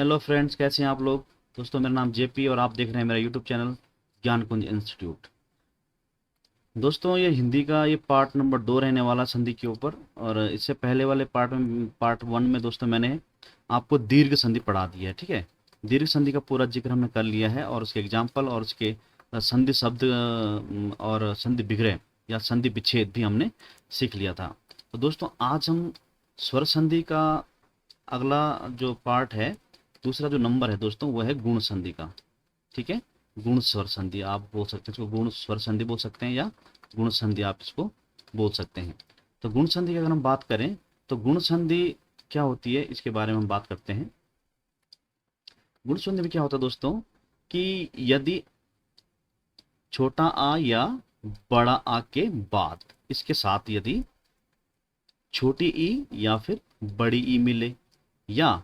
Hello friends, कैसे हैं आप लोग। दोस्तों, मेरा नाम जेपी और आप देख रहे हैं मेरा यूट्यूब चैनल ज्ञान कुंज इंस्टीट्यूट। दोस्तों, ये हिंदी का ये पार्ट नंबर 2 रहने वाला संधि के ऊपर। और इससे पहले वाले पार्ट 1 में दोस्तों मैंने आपको दीर्घ संधि पढ़ा दी है। ठीक है, दीर्घ संधि का पूरा जिक्र हमने कर लिया है और उसके एग्जाम्पल और उसके संधि शब्द और संधि विग्रह या संधि विच्छेद भी हमने सीख लिया था। तो दोस्तों, आज हम स्वर संधि का अगला जो पार्ट है, दूसरा जो नंबर है दोस्तों, वो है गुण संधि का। ठीक है, गुण स्वर संधि आप बोल सकते हैं इसको, गुण स्वर संधि बोल सकते हैं या गुण संधि आप इसको बोल सकते हैं। तो गुण संधि की अगर हम बात करें तो गुण संधि क्या होती है, इसके बारे में हम बात करते हैं। गुण संधि में क्या होता है दोस्तों कि यदि छोटा आ या बड़ा आ के बाद इसके साथ यदि छोटी ई या फिर बड़ी ई मिले, या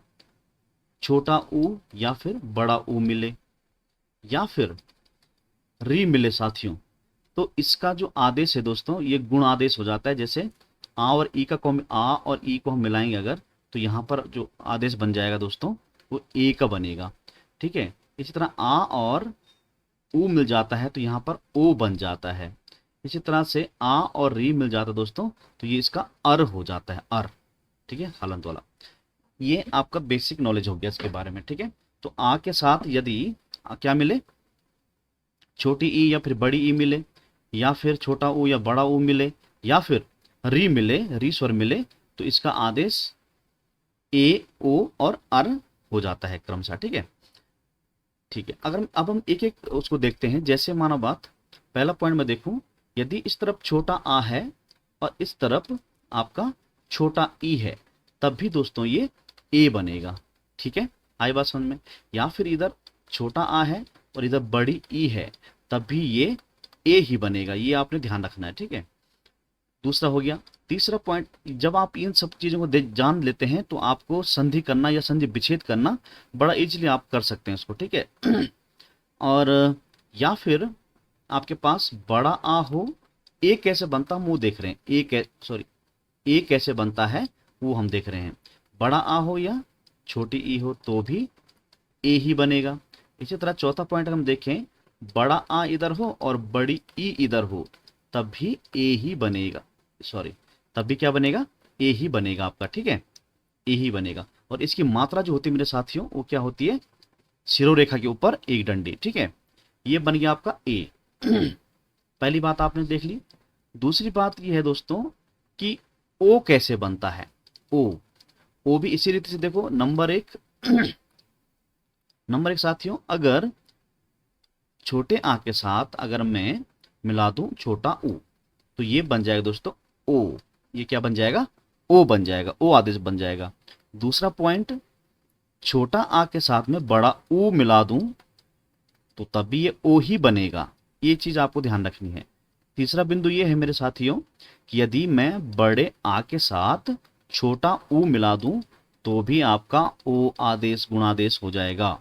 छोटा ऊ या फिर बड़ा ऊ मिले, या फिर री मिले साथियों, तो इसका जो आदेश है दोस्तों ये गुण आदेश हो जाता है। जैसे आ और ई का आ और ई को हम मिलाएंगे अगर, तो यहाँ पर जो आदेश बन जाएगा दोस्तों वो ए का बनेगा। ठीक है, इसी तरह आ और ऊ मिल जाता है तो यहाँ पर ओ बन जाता है। इसी तरह से आ और री मिल जाता है दोस्तों तो ये इसका अर हो जाता है, अर। ठीक है, हलंत वाला। ये आपका बेसिक नॉलेज हो गया इसके बारे में। ठीक है, तो आ के साथ यदि क्या मिले, छोटी ई या फिर बड़ी ई मिले, या फिर छोटा ऊ या बड़ा ऊ मिले, या फिर री मिले, री स्वर मिले, तो इसका आदेश ए ओ और अर हो जाता है क्रमशः। ठीक है, ठीक है। अगर अब हम एक एक उसको देखते हैं। जैसे मानो बात, पहला पॉइंट में देखूं, यदि इस तरफ छोटा आ है और इस तरफ आपका छोटा ई है, तब भी दोस्तों ये ए बनेगा। ठीक है, आई बात समझ में। या फिर इधर छोटा आ है और इधर बड़ी ई है, तब भी ये ए ही बनेगा। ये आपने ध्यान रखना है। ठीक है, दूसरा हो गया। तीसरा पॉइंट, जब आप इन सब चीजों को जान लेते हैं तो आपको संधि करना या संधि विच्छेद करना बड़ा इजीली आप कर सकते हैं इसको। ठीक है और या फिर आपके पास बड़ा आ हो, ए कैसे बनता हम वो देख रहे हैं। ए कैसे बनता है वो हम देख रहे हैं। बड़ा आ हो या छोटी ई हो तो भी ए ही बनेगा। इसी तरह चौथा पॉइंट हम देखें, बड़ा आ इधर हो और बड़ी ई इधर हो, तब भी ए ही बनेगा। तब भी क्या बनेगा, ए ही बनेगा आपका। ठीक है, ए ही बनेगा। और इसकी मात्रा जो होती है मेरे साथियों वो क्या होती है, शिरोरेखा के ऊपर एक डंडी। ठीक है, ये बन गया आपका ए। पहली बात आपने देख ली। दूसरी बात ये है दोस्तों कि ओ कैसे बनता है। ओ भी इसी रीति से देखो। नंबर एक साथियों, अगर छोटे आ के साथ अगर मैं मिला दूं छोटा ऊ, तो ये बन जाएगा दोस्तों ओ। ये क्या बन जाएगा, ओ बन जाएगा, ओ आदेश बन जाएगा। दूसरा पॉइंट, छोटा आ के साथ में बड़ा ऊ मिला दूं तो तब भी ये ओ ही बनेगा। ये चीज आपको ध्यान रखनी है। तीसरा बिंदु ये है मेरे साथियों कि यदि मैं बड़े आ के साथ छोटा ऊ मिला दूं तो भी आपका ओ आदेश गुणादेश हो जाएगा।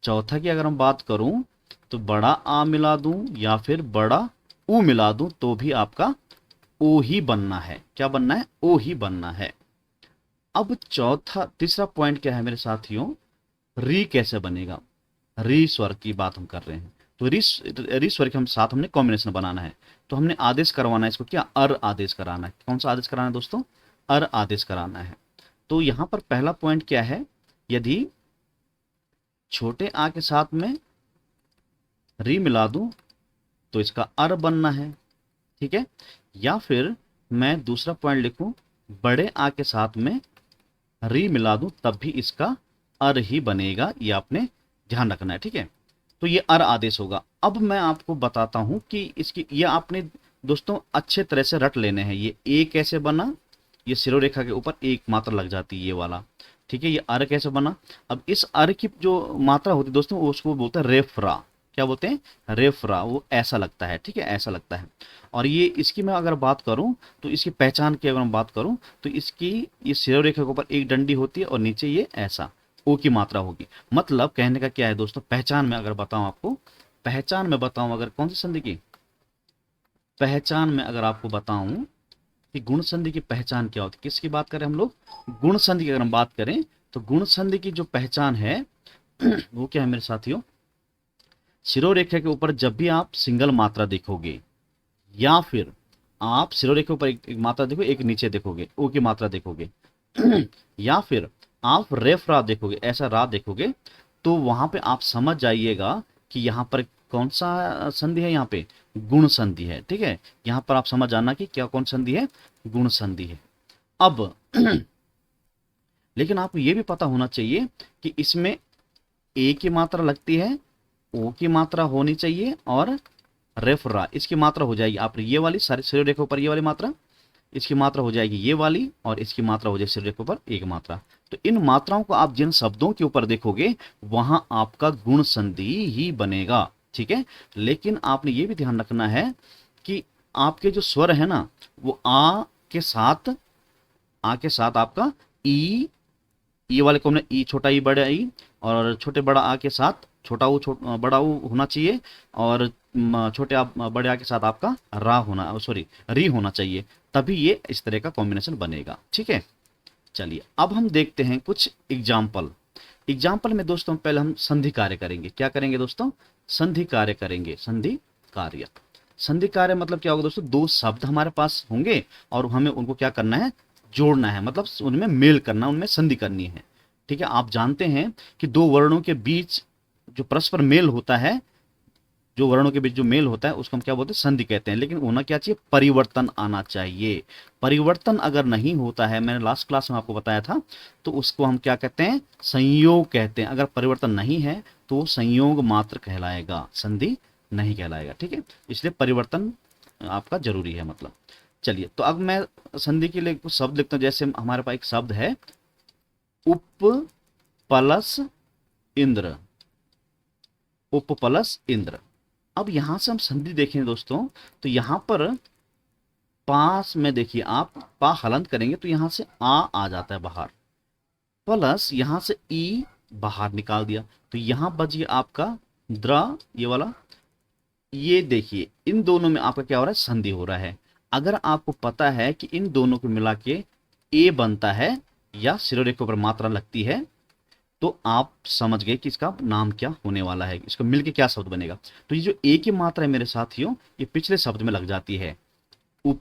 चौथा की अगर हम बात करूं तो बड़ा आ मिला दूं या फिर बड़ा ऊ मिला दूं तो भी आपका ओ ही बनना है। क्या बनना है, ओ ही बनना है। अब तीसरा पॉइंट क्या है मेरे साथियों, री कैसे बनेगा। री स्वर की बात हम कर रहे हैं तो री स्वर के हम साथ हमने कॉम्बिनेशन बनाना है। तो हमने आदेश करवाना है इसको, क्या, अर आदेश कराना है। कौन सा आदेश कराना है दोस्तों, अर आदेश कराना है। तो यहां पर पहला पॉइंट क्या है, यदि छोटे आ के साथ में री मिला दूं तो इसका अर बनना है। ठीक है, या फिर मैं दूसरा पॉइंट लिखूं, बड़े आ के साथ में री मिला दूं तब भी इसका अर ही बनेगा। ये आपने ध्यान रखना है। ठीक है, तो ये अर आदेश होगा। अब मैं आपको बताता हूं कि इसकी ये आपने दोस्तों अच्छे तरह से रट लेने हैं। ये ए कैसे बना, ये शिरोरेखा के ऊपर एक मात्रा लग जाती है ये वाला। ठीक है, ये अर कैसे बना। अब इस अर की जो मात्रा होती है दोस्तों उसको बोलते हैं रेफरा। क्या बोलते हैं, रेफरा। वो ऐसा लगता है। ठीक है, ऐसा लगता है। और ये इसकी मैं अगर बात करूं तो इसकी पहचान की अगर मैं बात करूं तो इसकी ये शिरोरेखा के ऊपर एक डंडी होती है और नीचे ये ऐसा ओ की मात्रा होगी। मतलब कहने का क्या है दोस्तों, पहचान में अगर बताऊं आपको, पहचान में बताऊं अगर कौन सी संधि की पहचान में अगर आपको बताऊं कि गुण संधि की पहचान क्या होती है, किसकी बात करें हम लोग, गुण संधि की अगर हम बात करें तो गुण संधि की जो पहचान है वो क्या है मेरे साथियों, शिरोरेखा के ऊपर जब भी आप सिंगल मात्रा देखोगे, या फिर आप शिरोरेखा के ऊपर एक मात्रा देखो, एक नीचे देखोगे, ओ की मात्रा देखोगे या फिर आप रेफ रा देखोगे, ऐसा रा देखोगे, तो वहां पे आप समझ जाइएगा कि यहाँ पर कौन सा संधि है, यहाँ पे गुण संधि है। ठीक है, यहाँ पर आप समझ जाना कि क्या कौन संधि है, गुण संधि है। अब लेकिन आपको ये भी पता होना चाहिए कि इसमें ए की मात्रा लगती है, ओ की मात्रा होनी चाहिए, और रेफ रा इसकी मात्रा हो जाएगी आप ये वाली, सारी शिरोरेखा पर ये वाली मात्रा, इसकी मात्रा हो जाएगी ये वाली, और इसकी मात्रा हो जाएगी शिरोरेखा पर एक मात्रा। तो इन मात्राओं को आप जिन शब्दों के ऊपर देखोगे वहां आपका गुण संधि ही बनेगा। ठीक है, लेकिन आपने ये भी ध्यान रखना है कि आपके जो स्वर है ना, वो आ के साथ आपका ई, ई वाले को हमने ई, छोटा ई बड़ा ई, और छोटे बड़ा आ के साथ छोटा ऊ बड़ा ऊ होना चाहिए, और छोटे आ बड़े आ के साथ आपका रा होना, सॉरी री होना चाहिए, तभी ये इस तरह का कॉम्बिनेशन बनेगा। ठीक है, चलिए अब हम देखते हैं कुछ एग्जाम्पल में दोस्तों पहले हम संधि कार्य करेंगे। क्या करेंगे दोस्तों, संधि कार्य करेंगे। संधि कार्य मतलब क्या होगा दोस्तों, दो शब्द हमारे पास होंगे और हमें उनको क्या करना है, जोड़ना है, मतलब उनमें मेल करना, उनमें संधि करनी है। ठीक है, आप जानते हैं कि दो वर्णों के बीच जो परस्पर मेल होता है, जो वर्णों के बीच जो मेल होता है उसको हम क्या बोलते हैं, संधि कहते हैं। लेकिन होना क्या चाहिए, परिवर्तन आना चाहिए। परिवर्तन अगर नहीं होता है, मैंने लास्ट क्लास में आपको बताया था, तो उसको हम क्या कहते हैं, संयोग कहते हैं। अगर परिवर्तन नहीं है तो वो संयोग मात्र कहलाएगा, संधि नहीं कहलाएगा। ठीक है, इसलिए परिवर्तन आपका जरूरी है मतलब। चलिए, तो अब मैं संधि के लिए कुछ शब्द लिखता हूं। जैसे हमारे पास एक शब्द है उप प्लस इंद्र, उप प्लस इंद्र। अब यहां से हम संधि देखें दोस्तों, तो यहां पर पास में देखिए आप पा हलंत करेंगे तो यहां से आ जाता है बाहर, प्लस यहां से ई बाहर निकाल दिया, तो यहां बच गया आपका द्र, ये वाला। ये देखिए इन दोनों में आपका क्या हो रहा है, संधि हो रहा है। अगर आपको पता है कि इन दोनों को मिला के ए बनता है या शिरोरेखा पर मात्रा लगती है, तो आप समझ गए कि इसका नाम क्या होने वाला है, इसको मिलके क्या शब्द बनेगा। तो ये जो ए की मात्रा है मेरे साथियों, ये पिछले शब्द में लग जाती है। उप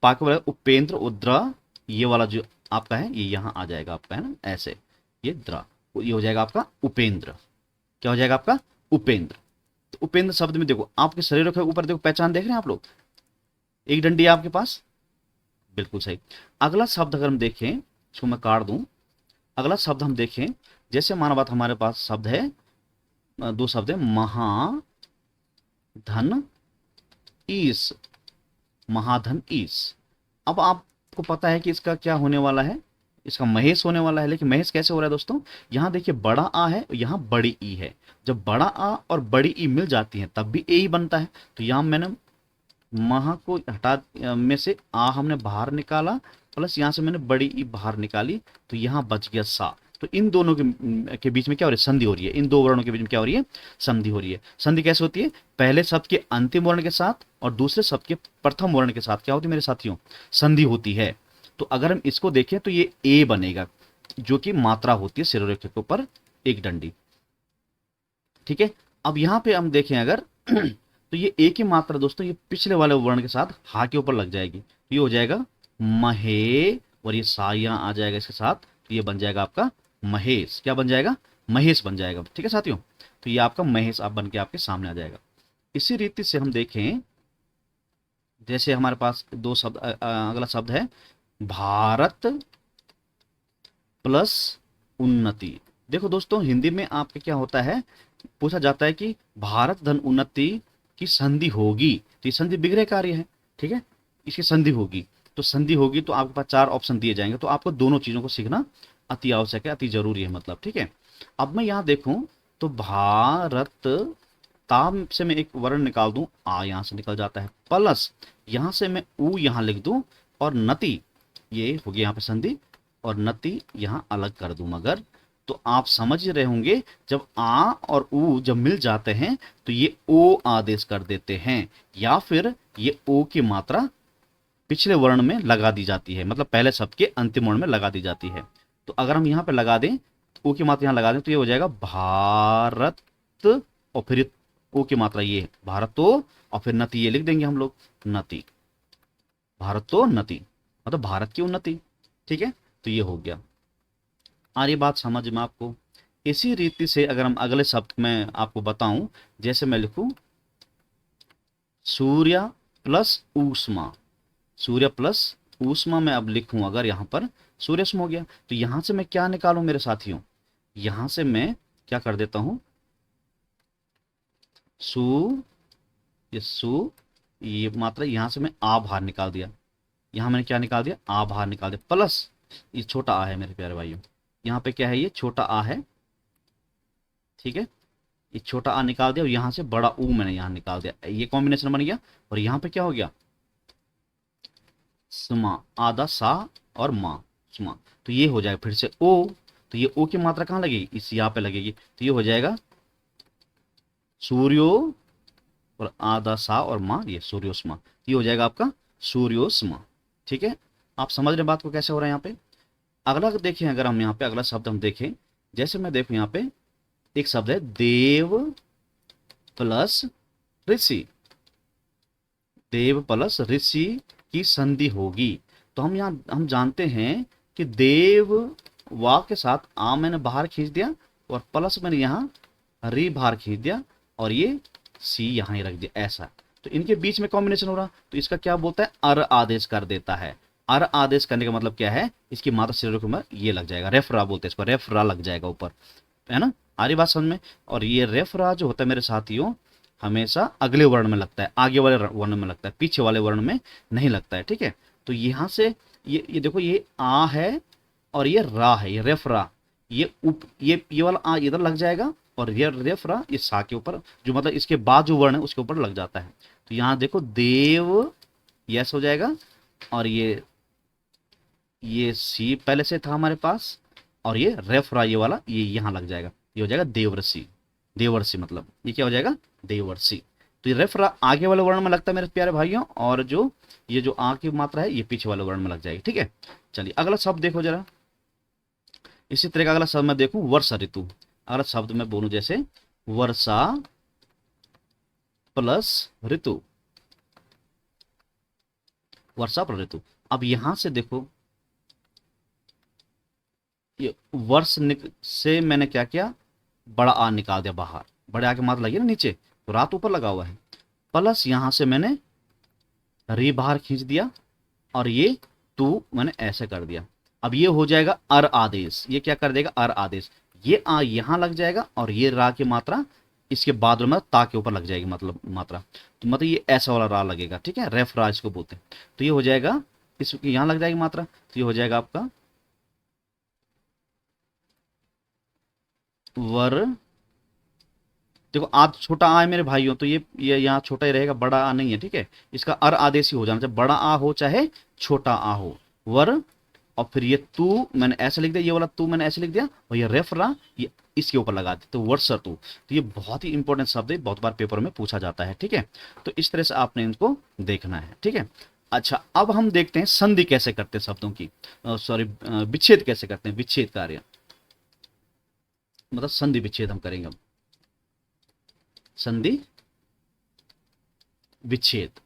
पाक वाला उपेंद्र, उद्रा, ये वाला जो आपका है ये यहां आ जाएगा आपका, है ना, ऐसे ये द्रा, ये हो जाएगा आपका उपेंद्र। क्या हो जाएगा आपका, उपेंद्र। तो उपेंद्र शब्द में देखो आपके शरीर के ऊपर देखो, पहचान देख रहे हैं आप लोग, एक डंडी है आपके पास, बिल्कुल सही। अगला शब्द अगर हम देखें, इसको मैं काट दूं, अगला शब्द हम देखें, जैसे माना बात हमारे पास शब्द है, दो शब्द है, महाधन ईश, महाधन ईश। अब आपको पता है कि इसका क्या होने वाला है, इसका महेश होने वाला है। लेकिन महेश कैसे हो रहा है दोस्तों, यहां देखिए बड़ा आ है, यहां बड़ी ई है। जब बड़ा आ और बड़ी ई मिल जाती है तब भी ए ही बनता है। तो यहां मैंने महा को हटा में से आ हमने बाहर निकाला, प्लस यहां से मैंने बड़ी ई बाहर निकाली, तो यहां बच गया सा। तो इन दोनों के बीच में क्या हो रही है, संधि हो रही है। इन दो वर्णों के बीच में क्या हो रही है, संधि हो रही है। संधि कैसे होती है, पहले शब्द के अंतिम वर्ण के साथ और दूसरे शब्द के प्रथम वर्ण के साथ क्या होती है मेरे साथियों, संधि होती है। तो अगर हम इसको देखें तो ये ए बनेगा, जो कि मात्रा होती है शिरोरेखा के ऊपर एक डंडी। ठीक है, अब यहां पे हम देखें अगर तो ये ए की मात्रा दोस्तों ये पिछले वाले वर्ण के साथ हा के ऊपर लग जाएगी, तो ये हो जाएगा महे, और ये सा यहां आ जाएगा इसके साथ, तो ये बन जाएगा आपका महेश। क्या बन जाएगा, महेश बन जाएगा। ठीक है साथियों, तो ये आपका महेश आप बन के आपके सामने आ जाएगा। इसी रीति से हम देखें, जैसे हमारे पास दो शब्द, अगला शब्द है भारत प्लस उन्नति। देखो दोस्तों हिंदी में आपके क्या होता है, पूछा जाता है कि भारत धन उन्नति की संधि होगी, तो ये संधि विग्रह कार्य है। ठीक है, इसकी संधि होगी, तो संधि होगी तो आपके पास चार ऑप्शन दिए जाएंगे, तो आपको दोनों चीजों को सीखना अति आवश्यक है, अति जरूरी है मतलब। ठीक है, अब मैं यहां देखूं तो भारत, ताम से मैं एक वर्ण निकाल दूं, आ यहां से निकल जाता है, प्लस यहां से मैं ऊ यहां लिख दूं, और नति, ये हो गया यहां पे संधि, और नति यहां अलग कर दूं मगर, तो आप समझ रहे होंगे जब आ और ऊ जब मिल जाते हैं तो ये ओ आदेश कर देते हैं, या फिर ये ओ की मात्रा पिछले वर्ण में लगा दी जाती है, मतलब पहले शब्द के अंतिम वर्ण में लगा दी जाती है। तो अगर हम यहाँ पे लगा दें, ओ की मात्रा यहाँ लगा दें, तो ये हो जाएगा भारत, और फिर ओ की मात्रा ये भारतो, और फिर नति ये लिख देंगे हम लोग, नति, भारतो नति, मतलब भारत की उन्नति। ठीक है, तो ये हो गया। आ रही बात समझ में आपको? इसी रीति से अगर हम अगले शब्द में आपको बताऊं, जैसे मैं लिखूं सूर्य प्लस ऊष्मा, सूर्य प्लस ऊष्मा में अब लिखूं अगर यहां पर सूर्यष्म हो गया, तो यहां से मैं क्या निकालूं मेरे साथियों, यहां से मैं क्या कर देता हूं, सु, ये सु, ये मात्रा यहां से मैं आ बाहर निकाल दिया, यहां मैंने क्या निकाल दिया, आ बाहर निकाल दिया, प्लस ये छोटा आ है मेरे प्यारे भाइयों, यहाँ पे क्या है, ये छोटा आ है। ठीक है, ये छोटा आ निकाल दिया और यहां से बड़ा ऊ मैंने यहां निकाल दिया, ये कॉम्बिनेशन बन गया। और यहां पे क्या हो गया, स्मा, आधा सा और माँ, स्मा, तो ये हो जाएगा फिर से ओ, तो ये ओ की मात्रा कहां लगेगी, इस यहाँ पे लगेगी, तो ये हो जाएगा सूर्यो, और आधा सा और माँ ये सूर्योस्मा, ये हो जाएगा आपका सूर्योस्मा। ठीक है, आप समझ रहे बात को कैसे हो रहा है यहाँ पे? अगला देखें, अगर हम यहाँ पे अगला शब्द हम देखें, जैसे मैं देखूं यहाँ पे एक शब्द है देव प्लस ऋषि, देव प्लस ऋषि की संधि होगी, तो हम यहाँ हम जानते हैं कि देव वा के साथ आ मैंने बाहर खींच दिया और प्लस मैंने यहाँ री बाहर खींच दिया और ये सी यहाँ ही रख दिया, ऐसा, तो इनके बीच में कॉम्बिनेशन हो रहा, तो इसका क्या बोलता है, अर आदेश कर देता है। अर आदेश करने का मतलब क्या है, इसकी मात्रा सिर में ये लग जाएगा, रेफरा बोलते हैं इसको, रेफरा लग जाएगा ऊपर, है ना, आ रही बात समझ में? और ये रेफरा जो होता है मेरे साथियों, हमेशा अगले वर्ण में लगता है, आगे वाले वर्ण में लगता है, पीछे वाले वर्ण में नहीं लगता है। ठीक है, तो यहाँ से ये देखो, ये आ है और ये रा है, ये रेफरा, ये वाला आ इधर लग जाएगा और ये रेफरा ये सा के ऊपर, जो मतलब इसके बाद जो वर्ण है उसके ऊपर लग जाता है। तो यहाँ देखो देव यस हो जाएगा, और ये सी पहले से था हमारे पास, और ये रेफरा ये वाला ये यहाँ लग जाएगा, ये हो जाएगा देवर्षि, देवर्षि मतलब ये क्या हो जाएगा, देवर्षि। तो ये रेफरा आगे वाले वर्ण में लगता है मेरे प्यारे भाइयों, और जो ये जो आ की मात्रा है ये पीछे वाले वर्ण में लग जाएगी। ठीक है, चलिए अगला शब्द देखो जरा, इसी तरह का अगला शब्द मैं देखूं वर्षा ऋतु, अगला शब्द मैं बोलूं जैसे वर्षा प्लस ऋतु, वर्षा प्लस ऋतु। अब यहां से देखो, ये वर्ष से मैंने क्या किया, बड़ा आ निकाल दिया बाहर, बड़े आ की मात्रा लगी ना नीचे, तो रात ऊपर लगा हुआ है, प्लस यहां से मैंने री बाहर खींच दिया और ये टू मैंने ऐसे कर दिया। अब ये हो जाएगा अर आदेश, ये क्या कर देगा, अर आदेश, ये आ यहां लग जाएगा और ये रा की मात्रा इसके बाद में ता के ऊपर लग जाएगी, मतलब मात्रा, तो मतलब ये ऐसा वाला रा लगेगा। ठीक है, रेफ रा इसको बोलते हैं, तो ये हो जाएगा, इस यहां लग जाएगी मात्रा, तो ये हो जाएगा आपका वर, देखो आ छोटा आ है मेरे भाइयों, तो ये यहाँ छोटा ही रहेगा, बड़ा आ नहीं है। ठीक है, इसका अर आदेश ही हो जाना चाहिए, बड़ा आ हो चाहे छोटा आ हो, वर, और फिर ये तू मैंने ऐसे लिख दिया, ये वाला तू मैंने ऐसे लिख दिया, और ये रेफरा ये इसके ऊपर लगा दी, तो वर्षा तू, तो ये बहुत ही इंपॉर्टेंट शब्द है, बहुत बार पेपर में पूछा जाता है। ठीक है, तो इस तरह से आपने इनको देखना है। ठीक है, अच्छा अब हम देखते हैं संधि कैसे करते हैं शब्दों की, सॉरी विच्छेद कैसे करते हैं, विच्छेद कार्य, मतलब संधि विच्छेद हम करेंगे अब, संधि विच्छेद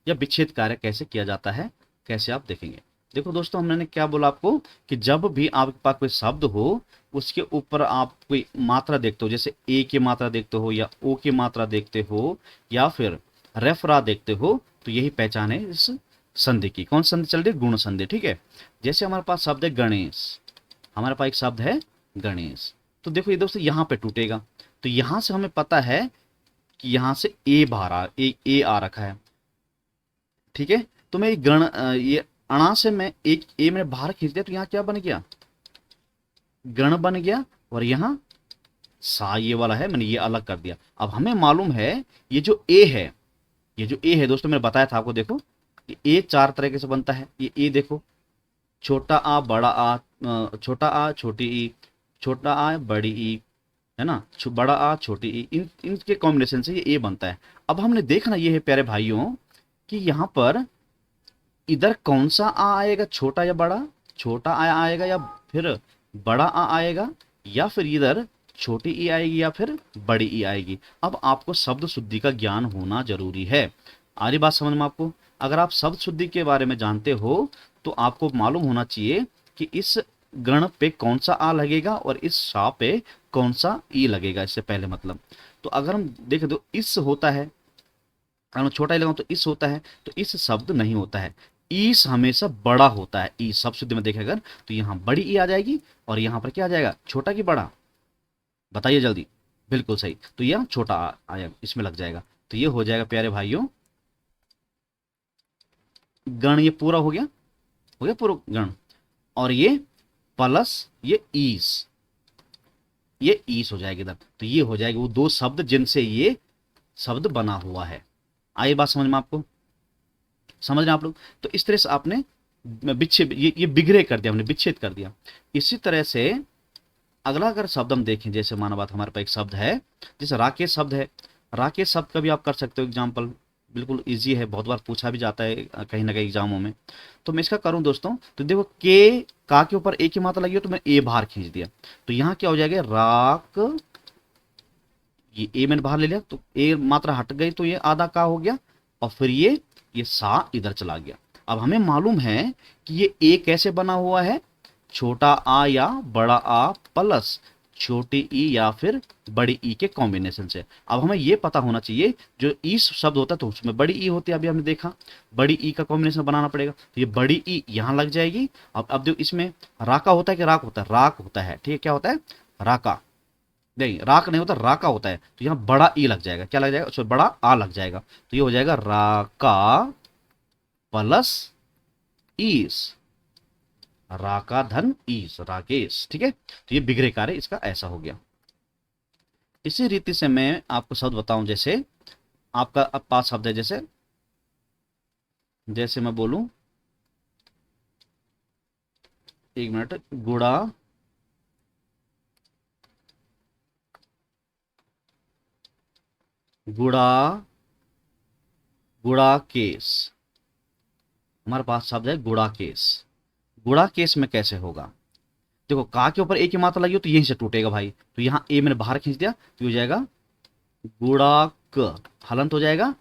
या विच्छेद कार्य कैसे किया जाता है, कैसे आप देखेंगे। देखो दोस्तों, हमने क्या बोला आपको कि जब भी आपके पास कोई शब्द हो उसके ऊपर आप कोई मात्रा देखते हो, जैसे ए की मात्रा देखते हो या ओ की मात्रा देखते हो या फिर रेफरा देखते हो, तो यही पहचान है इस संधि की। कौन संधि चल रही है, गुण संधि। ठीक है, जैसे हमारे पास शब्द है गणेश, हमारे पास एक शब्द है गणेश, तो देखो ये दोस्तों यहाँ पे टूटेगा, तो यहां से हमें पता है कि यहां से ए बाहर ए आ रखा है। ठीक है, तो मैं ये अणा से मैं एक ए मैंने बाहर खींच दिया, तो यहाँ क्या बन गया, गण बन गया, और यहाँ सा ये वाला है मैंने ये अलग कर दिया। अब हमें मालूम है ये जो ए है, ये जो ए है दोस्तों मैंने बताया था आपको, देखो ए चार तरीके से बनता है, ये ए देखो, छोटा आ बड़ा आ, छोटा आ छोटी ई, छोटा आ बड़ी ई, है ना, बड़ा आ छोटी ई, इनके कॉम्बिनेशन से ये ए बनता है। अब हमने देखना ये है प्यारे भाइयों कि यहाँ पर इधर कौन सा आ आएगा, छोटा या बड़ा, छोटा आ आएगा या फिर बड़ा आ आएगा, या फिर इधर छोटी ई आएगी, या फिर बड़ी ई आएगी। अब आपको शब्द शुद्धि का ज्ञान होना जरूरी है। आ रही बात समझ में आपको? अगर आप शब्द शुद्धि के बारे में जानते हो तो आपको मालूम होना चाहिए कि इस गण पे कौन सा आ लगेगा और इस शा पे कौन सा ई लगेगा, इससे पहले मतलब। तो अगर हम देखें तो इस होता है, अगर मैं छोटा ही लगाऊं तो इस होता है, तो इस शब्द नहीं होता है। ईस हमेशा बड़ा होता है। ई शब्द शुद्धि में देखें अगर, तो यहाँ बड़ी ई आ जाएगी और यहाँ पर क्या आ जाएगा, छोटा की बड़ा? बताइए जल्दी। बिल्कुल सही, तो यह छोटा आया इसमें लग जाएगा। तो ये हो जाएगा प्यारे भाइयों गण। ये पूरा हो गया पूरा गण। और ये प्लस ये ईस हो जाएगी इधर। तो ये हो जाएगी वो दो शब्द जिनसे ये शब्द बना हुआ है। आई बात समझ में आपको? समझ रहे हैं आप लोग? तो इस तरह से आपने विच्छेद, ये बिगड़े कर दिया, हमने विच्छेद कर दिया। इसी तरह से अगला अगर शब्द हम देखें, जैसे माना बात हमारे पास एक शब्द है, जैसे राकेश शब्द है। राकेश शब्द का भी आप कर सकते हो एग्जाम्पल, बिल्कुल इजी है, बहुत बार पूछा भी जाता है कहीं ना कहीं एग्जामों में। तो मैं इसका करूं दोस्तों, तो देखो के का के ऊपर ए की मात्रा लगी हो तो मैं ए बाहर खींच दिया, तो यहाँ क्या हो जाएगा, राक, ये ए मैंने बाहर ले लिया तो ए मात्रा हट गई, तो ये आधा का हो गया, और फिर ये सा इधर चला गया। अब हमें मालूम है कि ये ए कैसे बना हुआ है, छोटा आ या बड़ा आ प्लस छोटी ई या फिर बड़ी ई के कॉम्बिनेशन से। अब हमें ये पता होना चाहिए, जो ई शब्द होता है तो उसमें बड़ी ई होती है, अभी हमने देखा, बड़ी ई का कॉम्बिनेशन बनाना पड़ेगा, तो ये बड़ी ई यहां लग जाएगी। अब देखो इसमें राका होता है कि राक होता है? राक होता है, ठीक है। क्या होता है? राका। नहीं, राक नहीं होता, राका होता है। तो यहाँ बड़ा ई लग जाएगा, क्या लग जाएगा, उसमें बड़ा आ लग जाएगा, तो ये हो जाएगा राका प्लस ईस, राका धन ईस, राकेश, ठीक है। तो ये बिगड़े कार्य इसका ऐसा हो गया। इसी रीति से मैं आपको शब्द बताऊं, जैसे आपका अब पास शब्द है, जैसे जैसे मैं बोलूं, एक मिनट, गुड़ा, गुड़ा, गुड़ा केस। हमारे पास शब्द है गुड़ा केस। गुड़ा केस में कैसे होगा, देखो का के ऊपर ए की मात्रा लगी हो तो यहीं से टूटेगा भाई, तो यहाँ ए मैंने बाहर खींच दिया, तो हो जाएगा गुड़ा क, हलंत हो जाएगा,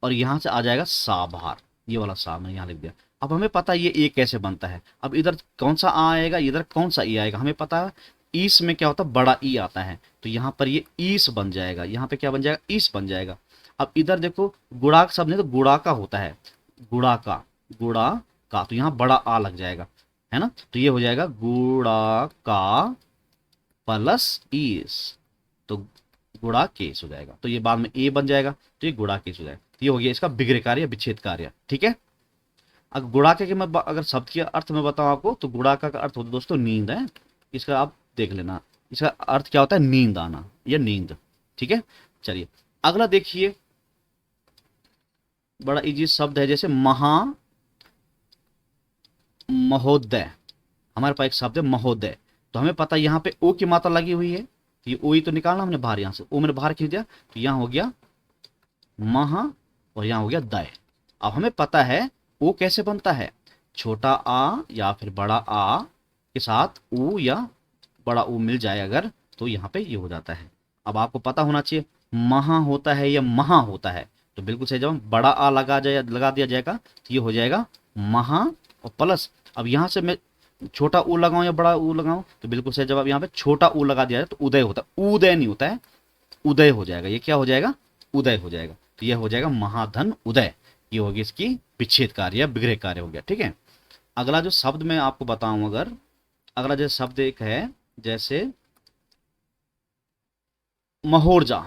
और यहां से आ जाएगा सा बाहर, ये वाला सा मैंने यहाँ लिख दिया। अब हमें पता है ये ए कैसे बनता है। अब इधर कौन सा आ आएगा, इधर कौन सा ई आएगा, हमें पता है ईस में क्या होता है, बड़ा ई आता है, तो यहाँ पर ये ईस बन जाएगा, यहाँ पे क्या बन जाएगा, ईस बन जाएगा। अब इधर देखो गुड़ाक शब्द नहीं तो गुड़ा का होता है, गुड़ा का, गुड़ा का, तो यहाँ बड़ा आ लग जाएगा, है ना। तो ये हो जाएगा गुड़ा का प्लस ईस, तो गुड़ा केस हो जाएगा। तो ये बाद में ए बन जाएगा, तो ये गुड़ा केस हो जाएगा। तो ये हो गया इसका बिगड़े कार्य, विच्छेद कार्य, ठीक है। अगर गुड़ाके के मैं अगर शब्द के अर्थ में बताऊं आपको, तो गुड़ाका का अर्थ होता है दोस्तों नींद है। इसका आप देख लेना, इसका अर्थ क्या होता है, नींद आना या नींद, ठीक है। चलिए अगला देखिए, बड़ा इजी शब्द है, जैसे महोदय। हमारे पास एक शब्द है महोदय, तो हमें पता है यहाँ पे ओ की मात्रा लगी हुई है, तो ये ओ ही तो निकालना हमने बाहर, यहाँ से ओ मैंने बाहर खींच दिया, तो यहाँ हो गया महा और यहाँ हो गया दय। अब हमें पता है ओ कैसे बनता है, छोटा आ या फिर बड़ा आ के साथ ऊ या बड़ा ऊ मिल जाए अगर, तो यहाँ पे ये हो जाता है। अब आपको पता होना चाहिए महा होता है या महा होता है, तो बिल्कुल सही जवाब, बड़ा आ लगा दिया जाएगा, तो ये हो जाएगा महा और प्लस। अब यहाँ से मैं छोटा ऊ लगाऊं या बड़ा ऊ लगाऊं, तो बिल्कुल सही जवाब, यहाँ पे छोटा ऊ लगा दिया जाए तो उदय होता है, उदय नहीं होता है, उदय हो जाएगा। ये क्या हो जाएगा, उदय हो जाएगा। तो ये हो जाएगा महाधन उदय, ये होगी इसकी विच्छेद कार्य या बिगड़े कार्य हो गया, ठीक है। अगला जो शब्द मैं आपको बताऊं, अगर अगला जो शब्द एक है, जैसे महोर्जा।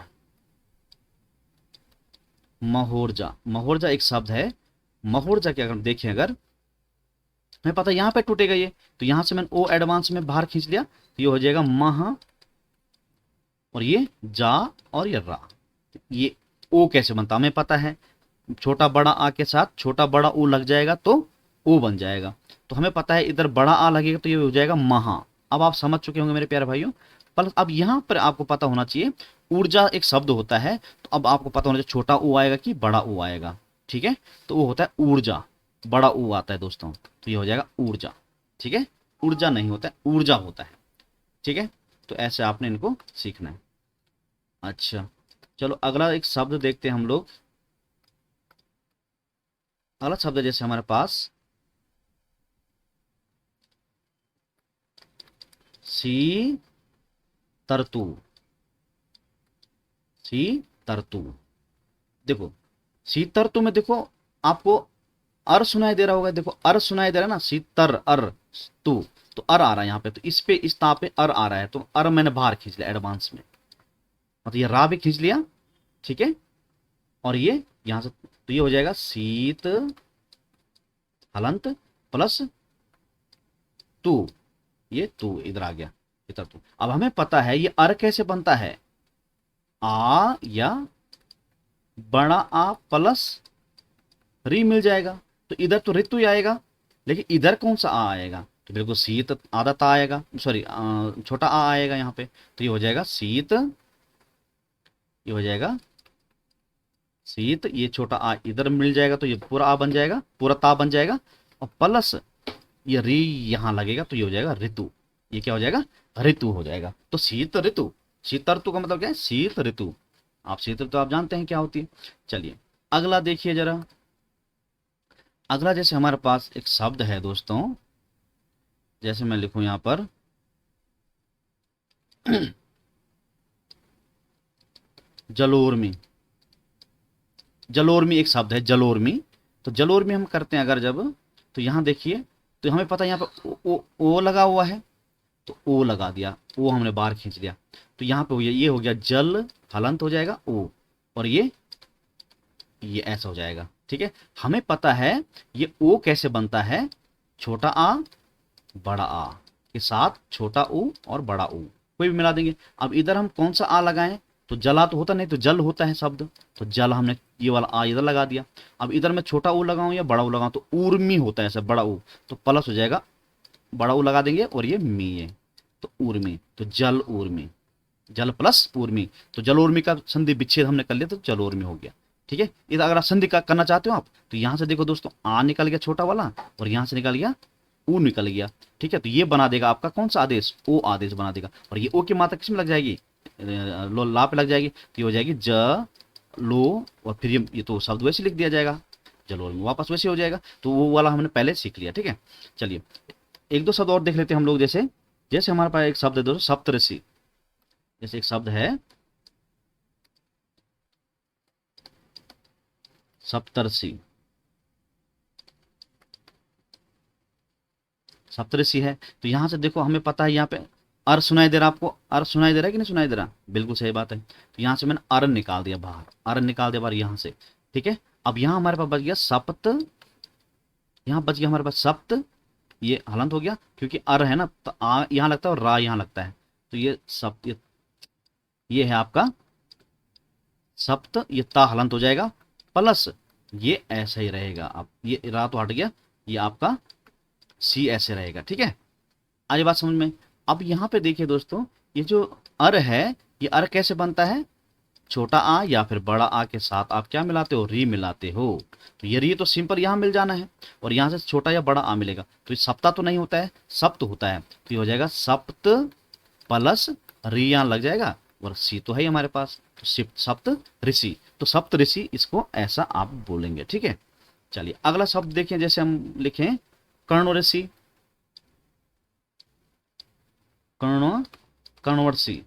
महोर्जा, महोर्जा एक शब्द है। महोर्जा के अगर हम देखें, अगर हमें पता है यहाँ पे टूटेगा ये, तो यहां से मैंने ओ एडवांस में बाहर खींच लिया, तो ये हो जाएगा मह, और ये जा और ये रा। ये ओ कैसे बनता हमें पता है, छोटा बड़ा आ के साथ छोटा बड़ा ऊ लग जाएगा तो ओ बन जाएगा। तो हमें पता है इधर बड़ा आ लगेगा तो ये हो जाएगा महा। अब आप समझ चुके होंगे मेरे प्यारे भाइयों। पर अब यहाँ पर आपको पता होना चाहिए, ऊर्जा एक शब्द होता है, तो अब आपको पता होना चाहिए छोटा ऊ आएगा कि बड़ा ऊ आएगा, ठीक है। तो वो होता है ऊर्जा, बड़ा ऊ आता है दोस्तों, तो ये हो जाएगा ऊर्जा, ठीक है। ऊर्जा नहीं होता है, ऊर्जा होता है। ठीक है, तो ऐसे आपने इनको सीखना है। अच्छा, चलो अगला एक शब्द देखते हैं हम लोग। अगला शब्द है जैसे हमारे पास सी तरतु। सी तरतु, देखो सी तरतु में देखो आपको अर सुनाई दे रहा होगा, देखो अर सुनाई दे रहा है ना, शीतर अर तू, तो अर आ रहा है यहाँ पे, तो इस पे इस ता पे अर आ रहा है, तो अर मैंने बाहर खींच लिया एडवांस में, मतलब ये रा भी खींच लिया। ठीक है, और ये यहां से तो ये हो जाएगा शीत हलंत प्लस तू, ये तू इधर आ गया इधर तू। अब हमें पता है ये अर कैसे बनता है, आ या बड़ा आ प्लस री मिल जाएगा, तो इधर तो ऋतु ही आएगा, लेकिन इधर कौन सा आ आएगा, तो बिल्कुल शीत आधा ता आएगा, सॉरी छोटा आ आएगा यहाँ पे, तो ये हो जाएगा शीत, ये हो जाएगा शीत, ये छोटा आ इधर मिल जाएगा, तो ये पूरा आ बन जाएगा, पूरा ता बन जाएगा, और प्लस ये री यहाँ लगेगा, तो ये हो जाएगा ऋतु। ये क्या हो जाएगा, ऋतु हो जाएगा। तो शीत ऋतु, शीत ऋतु का मतलब क्या है, शीत ऋतु। आप शीत ऋतु आप जानते हैं क्या होती है। चलिए अगला देखिए जरा। अगला जैसे हमारे पास एक शब्द है दोस्तों, जैसे मैं लिखूं यहां पर जलोर्मी। जलोर्मी एक शब्द है, जलोर्मी। तो जलोर्मी हम करते हैं अगर जब, तो यहां देखिए, तो हमें पता है यहाँ पे ओ लगा हुआ है, तो ओ लगा दिया, ओ हमने बाहर खींच दिया, तो यहाँ पे ये हो गया जल हलंत हो जाएगा ओ, और ये ऐसा हो जाएगा। ठीक है, हमें पता है ये ओ कैसे बनता है, छोटा आ बड़ा आ के साथ छोटा ऊ और बड़ा ऊ कोई भी मिला देंगे। अब इधर हम कौन सा आ लगाएं, तो जला तो होता नहीं, तो जल होता है शब्द, तो जल हमने ये वाला आ इधर लगा दिया। अब इधर मैं छोटा ऊ लगाऊं या बड़ा ऊ लगाऊं, तो ऊर्मी होता है ऐसा बड़ा ऊ, तो प्लस हो जाएगा, बड़ा ऊ लगा देंगे और ये मी है, तो ऊर्मी, तो जल ऊर्मी, जल प्लस ऊर्मी, तो जल ऊर्मी का संधि विच्छेद हमने कर लिया, तो जल ऊर्मी हो गया। ठीक है, इधर अगर आप संधि का करना चाहते हो आप, तो यहां से देखो दोस्तों, आ निकल गया छोटा वाला, और यहां से निकल गया ऊ निकल गया। ठीक है, तो ये बना देगा आपका कौन सा आदेश, ओ आदेश बना देगा, और ये ओ की मात्रा किस में लग जाएगी, लो ला पे लग जाएगी, तो ये हो जाएगी ज लो, और फिर ये तो शब्द वैसे लिख दिया जाएगा, जलोर में वापस वैसे हो जाएगा, तो वो वाला हमने पहले सीख लिया। ठीक है, चलिए एक दो शब्द और देख लेते हैं हम लोग। जैसे जैसे हमारे पास एक शब्द है दोस्तों सप्तऋषि, जैसे एक शब्द है सप्तऋषि, सप्तऋषि है, तो यहां से देखो हमें पता है यहाँ पे अर सुनाई दे रहा, आपको अर सुनाई दे रहा है कि नहीं सुनाई दे रहा, बिल्कुल सही बात है। तो यहाँ से मैंने अर निकाल दिया बाहर, अर निकाल दिया बाहर यहाँ से। ठीक है, अब यहाँ हमारे पास बच गया सप्त, यहाँ बच गया हमारे पास सप्त, ये हलंत हो गया क्योंकि अर है ना, तो आ यहाँ लगता है और रा यहाँ लगता है, तो ये सप्त, ये है आपका सप्त, ये ता हलंत हो जाएगा, प्लस ये ऐसा ही रहेगा। अब ये रा तो हट गया, ये आपका सी ऐसे रहेगा। ठीक है, आज बात समझ में। अब यहाँ पे देखिए दोस्तों, ये जो अर है, ये अर कैसे बनता है, छोटा आ या फिर बड़ा आ के साथ आप क्या मिलाते हो, री मिलाते हो, तो ये री तो सिंपल यहाँ मिल जाना है, और यहाँ से छोटा या बड़ा आ मिलेगा, तो ये सप्ता तो नहीं होता है, सप्त होता है, तो ये हो जाएगा सप्त प्लस री यहाँ लग जाएगा, और सी तो है ही हमारे पास, तो सप्त ऋषि, तो सप्त ऋषि इसको ऐसा आप बोलेंगे। ठीक है, चलिए अगला शब्द देखें, जैसे हम लिखें कर्ण ऋषि, कर्णवर्षी,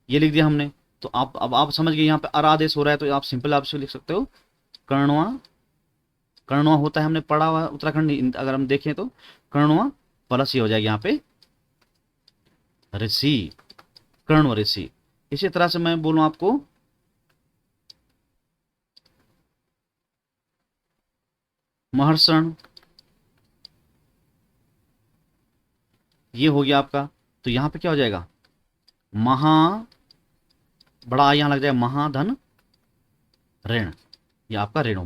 ये लिख दिया हमने, तो आप अब आप समझ गए यहाँ पे अर आदेश हो रहा है, तो आप सिंपल आप लिख सकते हो कर्णवा, कर्णवा होता है हमने पढ़ा हुआ उत्तराखंड, अगर हम देखें तो कर्णवा प्लस ये हो जाएगा यहाँ पे ऋषि, कर्ण ऋषि। इसी तरह से मैं बोलूं आपको महर्षण, ये हो गया आपका, तो यहां पे क्या हो जाएगा, महा बड़ा यहां लग जाएगा, महाधन ऋण, ये आपका ऋण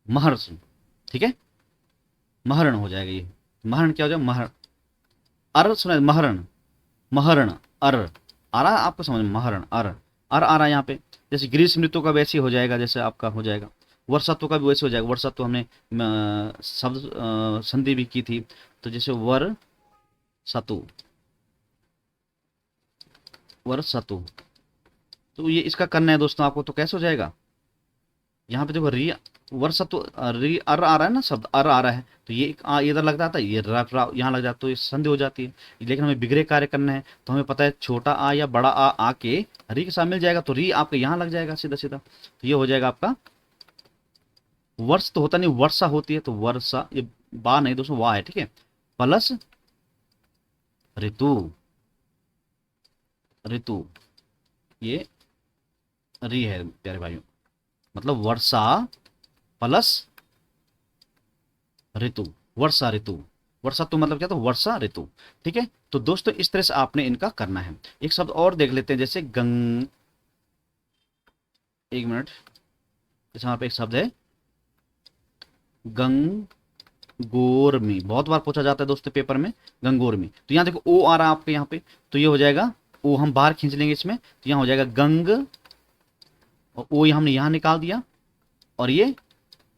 महर्ष। ठीक है, महरण हो जाएगा, ये महरण क्या हो जाएगा, अर सुना, महरण, महरण अर आ रहा है आपको समझ में, महरण अर अर आ रहा है यहाँ पे, जैसे ग्रीष्म ऋतु का वैसे हो जाएगा, जैसे आपका हो जाएगा वर्षत्व का भी वैसे हो जाएगा, वर्षत्व हमने शब्द संधि भी की थी, तो जैसे वर सतु, वर्षतु। तो ये इसका करना है दोस्तों आपको, तो कैसे हो जाएगा, यहाँ पे देखो री, वर्षतु, री अर आ रहा है ना, शब्द अर आ रहा है, तो ये एक आ इधर लग जाता है, ये यहाँ लग जाता है, तो ये संधि हो जाती है। लेकिन हमें बिगड़े कार्य करना है, तो हमें पता है छोटा आ या बड़ा आ आके री के साथ मिल जाएगा, तो री आपके यहाँ लग जाएगा सीधा सीधा, तो ये हो जाएगा आपका वर्ष, तो होता नहीं वर्षा होती है, तो वर्षा, ये बा नहीं दोस्तों वाह है, ठीक है, प्लस ऋतु, ऋतु, ये री है प्यारे भाइयों, मतलब वर्षा प्लस ऋतु, वर्षा ऋतु, वर्षा तो मतलब क्या, तो वर्षा ऋतु, ठीक है। तो दोस्तों इस तरह से आपने इनका करना है। एक शब्द और देख लेते हैं, जैसे गंग, एक मिनट, जैसे यहाँ पे एक शब्द है गंगोरमी, बहुत बार पूछा जाता है दोस्तों पेपर में, गंगोरमी। तो यहाँ देखो ओ आ रहा है आपके यहाँ पे, तो ये हो जाएगा ओ, हम बाहर खींच लेंगे इसमें, तो यहाँ हो जाएगा गंग, और ओ हमने यहाँ निकाल दिया, और ये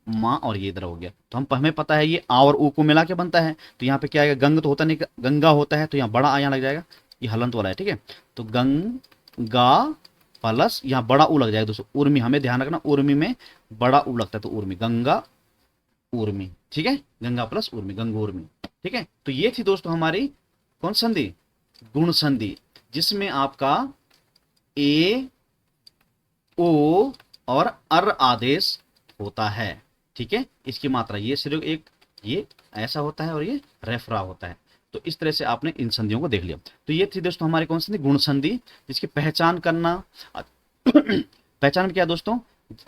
माँ, और ये इधर हो गया। तो हम हमें पता है ये आ और ऊ को मिला के बनता है, तो यहाँ पे क्या आएगा, गंग तो होता नहीं, गंगा होता है, तो यहाँ बड़ा आ यहाँ लग जाएगा, ये हलंत वाला है, ठीक है। तो गंगा प्लस यहाँ बड़ा ऊ लग जाएगा दोस्तों, उर्मी, हमें ध्यान रखना उर्मी में बड़ा ऊ लगता है, तो उर्मी, गंगा उर्मी, ठीक है, गंगा प्लस उर्मी, गंगोर्मी, ठीक है। तो ये थी दोस्तों हमारी कौन संधि, गुण संधि, जिसमें आपका ए, ओ और अर आदेश होता है, ठीक है। इसकी मात्रा ये सिर्फ एक, ये ऐसा होता है और ये रेफरा होता है। तो इस तरह से आपने इन संधियों को देख लिया। तो ये थी दोस्तों हमारी कौन सी गुण संधि, जिसकी पहचान करना। पहचान क्या दोस्तों,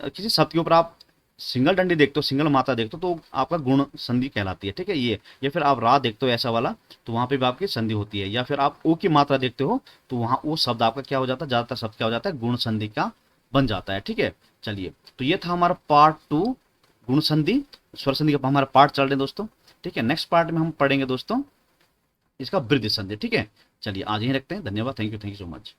किसी शब्द के ऊपर आप सिंगल डंडी देखते हो, सिंगल मात्रा देखते हो, तो आपका गुण संधि कहलाती है, ठीक है ये। या फिर आप रा देखते हो ऐसा वाला, तो वहां पे भी आपकी संधि होती है। या फिर आप ओ की मात्रा देखते हो, तो वहां वो शब्द आपका क्या हो जाता है, ज्यादातर शब्द क्या हो जाता है, गुण संधि का बन जाता है, ठीक है। चलिए, तो ये था हमारा पार्ट 2 गुण संधि, स्वर संधि का हमारा पार्ट चल रहे हैं दोस्तों, ठीक है। नेक्स्ट पार्ट में हम पढ़ेंगे दोस्तों इसका वृद्धि संधि, ठीक है। चलिए आज यहीं रखते हैं, धन्यवाद, थैंक यू सो मच।